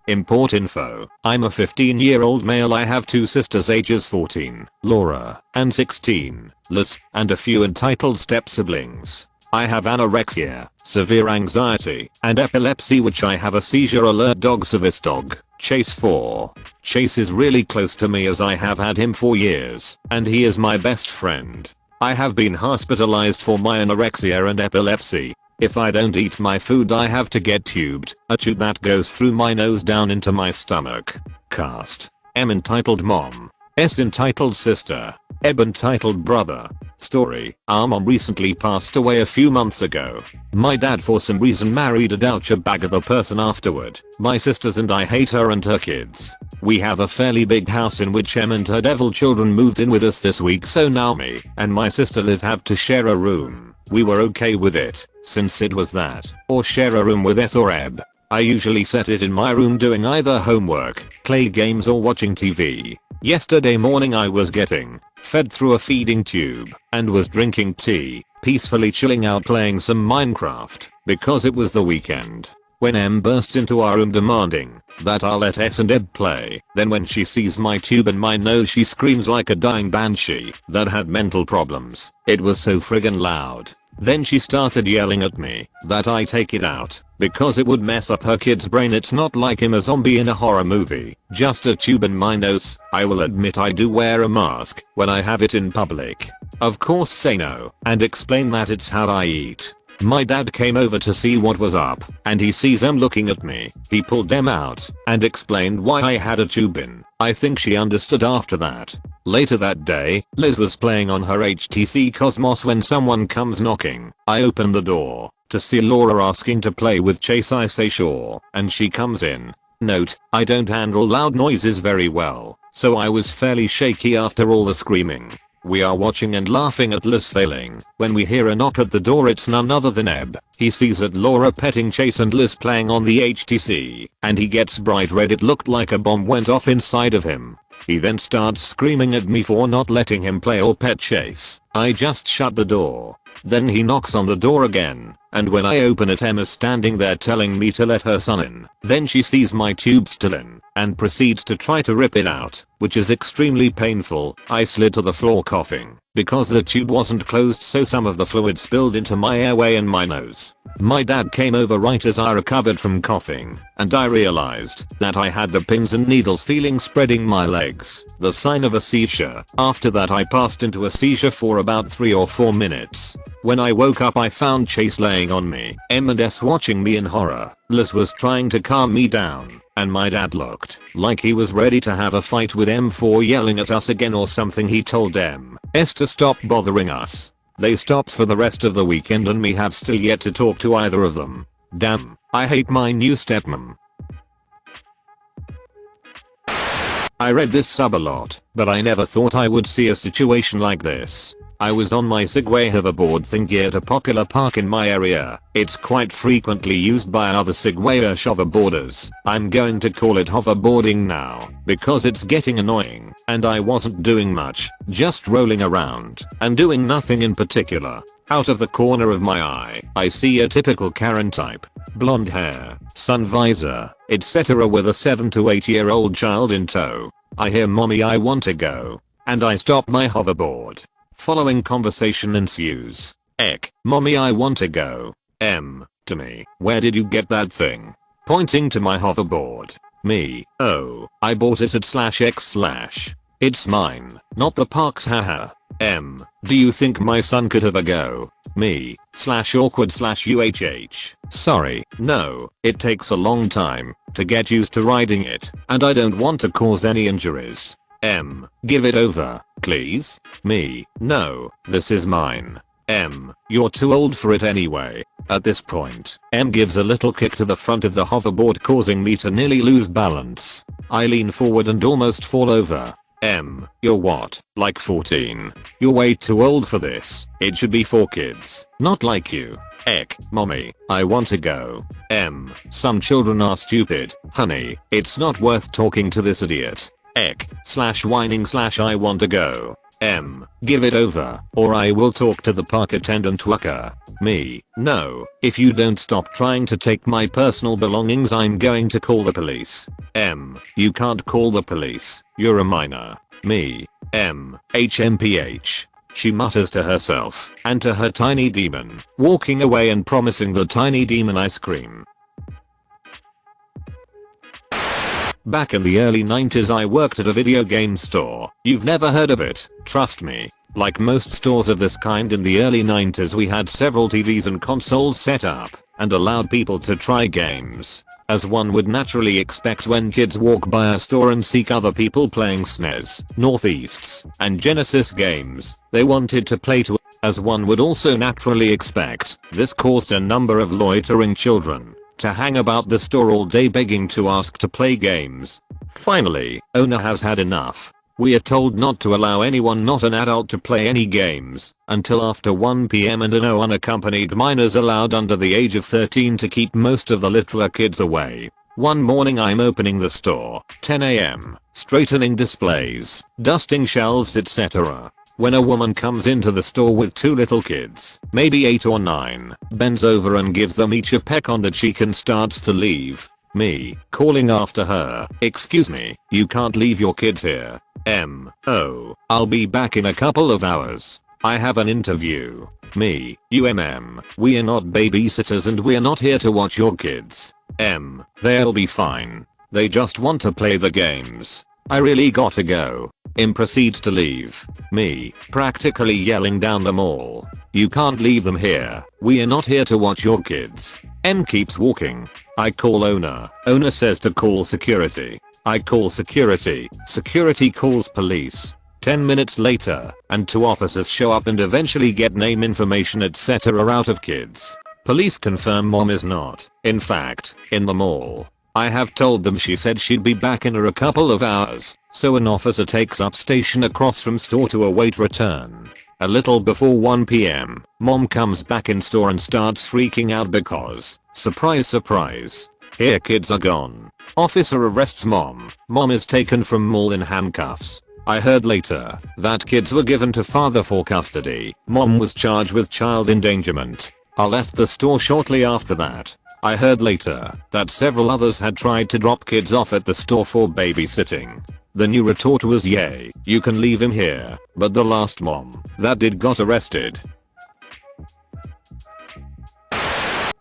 Import info. I'm a 15-year-old male. I have 2 sisters ages 14, Laura, and 16, Liz, and a few entitled step siblings. I have anorexia, severe anxiety, and epilepsy, which I have a seizure alert dog service dog, Chase 4. Chase is really close to me as I have had him for years, and he is my best friend. I have been hospitalized for my anorexia and epilepsy. If I don't eat my food, I have to get tubed, a tube that goes through my nose down into my stomach. Cast. M entitled mom. S entitled sister. Eb entitled brother. Story. Our mom recently passed away a few months ago. My dad for some reason married a douchebag of a person afterward. My sisters and I hate her and her kids. We have a fairly big house in which Em and her devil children moved in with us this week, so now me and my sister Liz have to share a room. We were okay with it, since it was that, or share a room with S or Eb. I usually set it in my room doing either homework, play games, or watching TV. Yesterday morning I was getting fed through a feeding tube and was drinking tea, peacefully chilling out playing some Minecraft because it was the weekend, when Em burst into our room demanding that I let S and Eb play. Then when she sees my tube and my nose, she screams like a dying banshee that had mental problems. It was so friggin' loud. Then she started yelling at me that I take it out because it would mess up her kid's brain. It's not like I'm a zombie in a horror movie, just a tube in my nose. I will admit I do wear a mask when I have it in public. Of course say no and explain that it's how I eat. My dad came over to see what was up and he sees them looking at me. He pulled them out and explained why I had a tube in. I think she understood after that. Later that day, Liz was playing on her HTC Cosmos when someone comes knocking. I open the door to see Laura asking to play with Chase. I say sure, and she comes in. Note, I don't handle loud noises very well, so I was fairly shaky after all the screaming. We are watching and laughing at Liz failing when we hear a knock at the door. It's none other than Eb. He sees that Laura petting Chase and Liz playing on the HTC, and he gets bright red. It looked like a bomb went off inside of him. He then starts screaming at me for not letting him play or pet Chase. I just shut the door. Then he knocks on the door again, and when I open it, Emma's standing there telling me to let her son in. Then she sees my tube still in and proceeds to try to rip it out, which is extremely painful. I slid to the floor coughing because the tube wasn't closed, so some of the fluid spilled into my airway and my nose. My dad came over right as I recovered from coughing, and I realized that I had the pins and needles feeling spreading my legs, the sign of a seizure. After that I passed into a seizure for about 3 or 4 minutes. When I woke up I found Chase laying on me, Em and S watching me in horror. Liz was trying to calm me down, and my dad looked like he was ready to have a fight with Em for yelling at us again or something. He told Em S to stop bothering us. They stopped for the rest of the weekend and me have still yet to talk to either of them. Damn, I hate my new stepmom. I read this sub a lot, but I never thought I would see a situation like this. I was on my Segway hoverboard thingy at a popular park in my area. It's quite frequently used by other Segway-ish hoverboarders. I'm going to call it hoverboarding now, because it's getting annoying, and I wasn't doing much, just rolling around, and doing nothing in particular. Out of the corner of my eye, I see a typical Karen type. Blonde hair, sun visor, etc. with a 7 to 8 year old child in tow. I hear "Mommy, I want to go," and I stop my hoverboard. Following conversation ensues. Ek, "Mommy, I want to go." M, to me, "Where did you get that thing?" Pointing to my hoverboard. Me, "Oh, I bought it at /x/. It's mine, not the park's, haha." M, "Do you think my son could have a go?" Me, /awkward/uhh. "Sorry, no, it takes a long time to get used to riding it, and I don't want to cause any injuries." M, "Give it over, please." Me, "No, this is mine." M, "You're too old for it anyway." At this point, M gives a little kick to the front of the hoverboard, causing me to nearly lose balance. I lean forward and almost fall over. M, "You're what, like 14? You're way too old for this. It should be for kids, not like you." Ek, "Mommy, I want to go." M, "Some children are stupid, honey. It's not worth talking to this idiot." Ek, /whining/I want to go. Give it over, or I will talk to the park attendant worker. Me, no, if you don't stop trying to take my personal belongings I'm going to call the police. You can't call the police, you're a minor. Me, HMPH. She mutters to herself and to her tiny demon, walking away and promising the tiny demon ice cream. Back in the early 90s I worked at a video game store. You've never heard of it, trust me. Like most stores of this kind in the early 90s we had several TVs and consoles set up and allowed people to try games. As one would naturally expect when kids walk by a store and seek other people playing SNES, Northeasts, and Genesis games, they wanted to play too. As one would also naturally expect, this caused a number of loitering children to hang about the store all day begging to ask to play games. Finally, owner has had enough. We are told not to allow anyone not an adult to play any games until after 1 PM and no unaccompanied minors allowed under the age of 13 to keep most of the littler kids away. One morning I'm opening the store, 10 AM, straightening displays, dusting shelves etc. When a woman comes into the store with two little kids, maybe 8 or 9, bends over and gives them each a peck on the cheek and starts to leave. Me, calling after her, excuse me, you can't leave your kids here. Oh, I'll be back in a couple of hours. I have an interview. Me, we are not babysitters and we're not here to watch your kids. They'll be fine. They just want to play the games. I really gotta go. Proceeds to leave. Me, practically yelling down the mall. You can't leave them here. We are not here to watch your kids. Keeps walking. I call owner. Owner says to call security. I call security. Security calls police. 10 minutes later, and 2 officers show up and eventually get name information etc. out of kids. Police confirm mom is not, in fact, in the mall. I have told them she said she'd be back in a couple of hours, so an officer takes up station across from store to await return. A little before 1 PM, mom comes back in store and starts freaking out because, surprise surprise, here kids are gone. Officer arrests mom. Mom is taken from mall in handcuffs. I heard later that kids were given to father for custody. Mom was charged with child endangerment. I left the store shortly after that. I heard later that several others had tried to drop kids off at the store for babysitting. The new retort was yay, you can leave him here, but the last mom that did got arrested.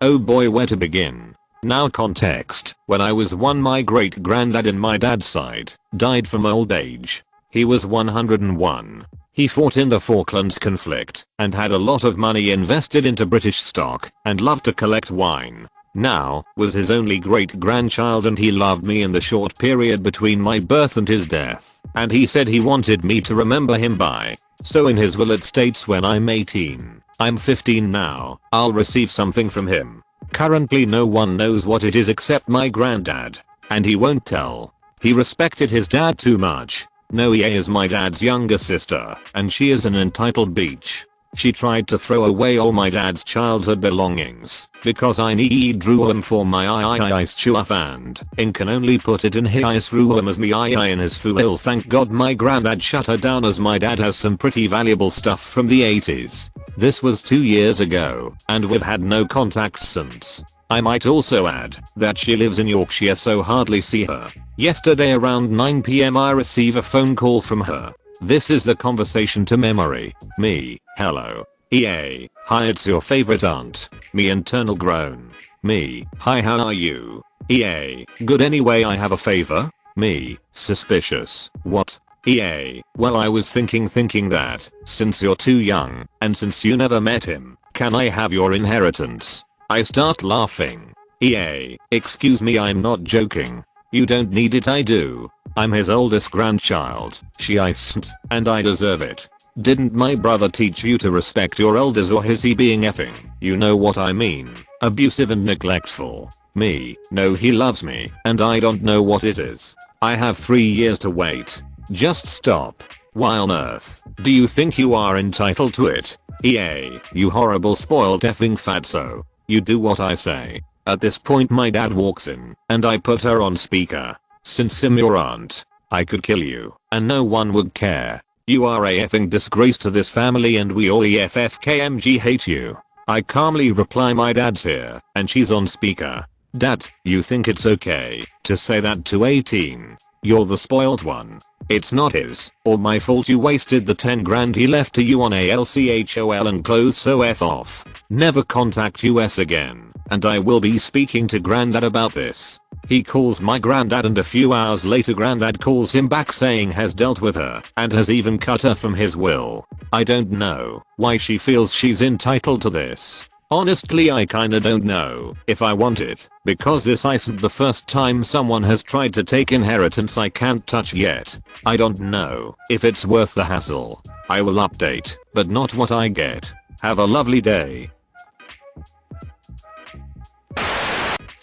Oh boy, where to begin? Now context, when I was 1 my great granddad in my dad's side died from old age. He was 101. He fought in the Falklands conflict and had a lot of money invested into British stock and loved to collect wine. Now, was his only great grandchild and he loved me in the short period between my birth and his death. And he said he wanted me to remember him by. So in his will it states when I'm 18, I'm 15 now, I'll receive something from him. Currently no one knows what it is except my granddad. And he won't tell. He respected his dad too much. Noe is my dad's younger sister, and she is an entitled bitch. She tried to throw away all my dad's childhood belongings, because I drew them for my ice chuff and can only put it in his room as me in his fool. Thank god my granddad shut her down as my dad has some pretty valuable stuff from the 80s. This was 2 years ago, and we've had no contact since. I might also add that she lives in Yorkshire so hardly see her. Yesterday around 9 PM I receive a phone call from her. This is the conversation to memory. Me, hello. EA, hi it's your favorite aunt. Me internal groan. Me, hi how are you? EA, good anyway I have a favor. Me, suspicious. What? EA, well I was thinking that, since you're too young, and since you never met him, can I have your inheritance? I start laughing. EA, excuse me I'm not joking. You don't need it I do. I'm his oldest grandchild, she iced, and I deserve it. Didn't my brother teach you to respect your elders or is he being effing, you know what I mean, abusive and neglectful? Me, no he loves me, and I don't know what it is. I have 3 years to wait. Just stop. Why on earth do you think you are entitled to it? EA, you horrible spoiled effing fatso. You do what I say. At this point my dad walks in, and I put her on speaker. Since I'm your aunt, I could kill you, and no one would care. You are a effing disgrace to this family and we all EFFKMG hate you. I calmly reply, my dad's here and she's on speaker. Dad, you think it's okay to say that to 18? You're the spoiled one. It's not his or my fault you wasted the 10 grand he left to you on ALCHOL and clothes, so F off. Never contact us again, and I will be speaking to granddad about this. He calls my granddad and a few hours later granddad calls him back saying has dealt with her and has even cut her from his will. I don't know why she feels she's entitled to this. Honestly, I kinda don't know if I want it, because this isn't the first time someone has tried to take inheritance I can't touch yet. I don't know if it's worth the hassle. I will update, but not what I get. Have a lovely day.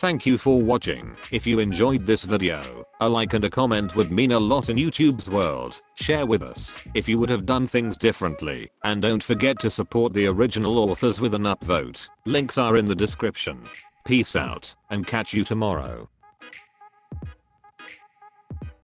Thank you for watching. If you enjoyed this video, a like and a comment would mean a lot in YouTube's world. Share with us if you would have done things differently, and don't forget to support the original authors with an upvote. Links are in the description. Peace out, and catch you tomorrow.